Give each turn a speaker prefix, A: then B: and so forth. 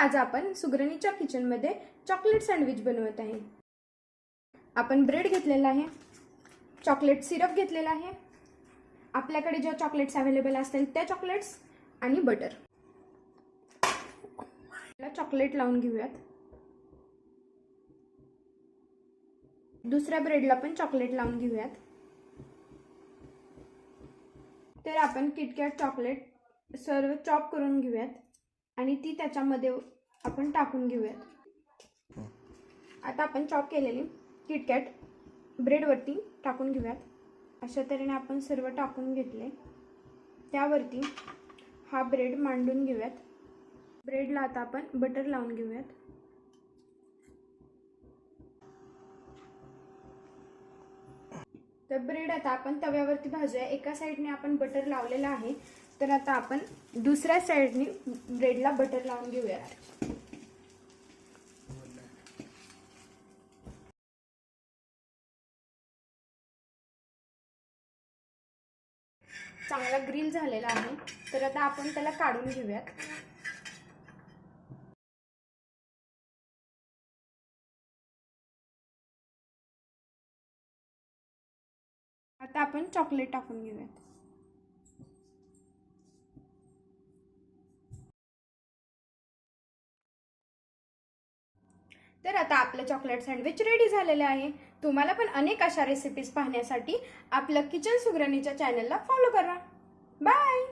A: आज आपण सुगरणीच्या किचनमध्ये चॉकलेट सँडविच बनवत आहे। आपण ब्रेड घेतलेला आहे, चॉकलेट सिरप घेतलेला आहे, आपल्याकडे ज्या चॉकलेट्स अवेलेबल असतील त्या चॉकलेट्स आणि बटर। चॉकलेट लावून घेऊयात। दुसऱ्या ब्रेडला पण चॉकलेट लावून घेऊयात। तर आपण किटकॅट चॉकलेट सर्व चॉप करून घेऊयात आणि ती त्याच्यामध्ये आपण टाकून घेऊयात। आता आपण चॉप केलेली किटकॅट ब्रेडवरती टाकून घेऊयात। अशा तऱ्हेने आपण सर्व टाकून घेतले। त्यावरती हा ब्रेड मांडून घेऊयात। ब्रेडला आता आपण बटर लावून घेऊयात। तर ब्रेड आता आपण तव्यावरती भाजूया। एका साइडने आपण बटर लावलेला आहे, तर आता आपण दुसऱ्या साइडने ब्रेडला बटर लावून घेऊयात। चांगला ग्रिल झालेला आहे, तर आता आपण त्याला काढून घेऊयात। आता आपण चॉकलेट टाकून घेऊयात। तर आता आपलं चॉकलेट सँडविच रेडी झालेले आहे। तुम्हाला पण अनेक अशा रेसिपीज पाहण्यासाठी आपलं किचन सुगरणीच्या चॅनलला फॉलो करा। बाय।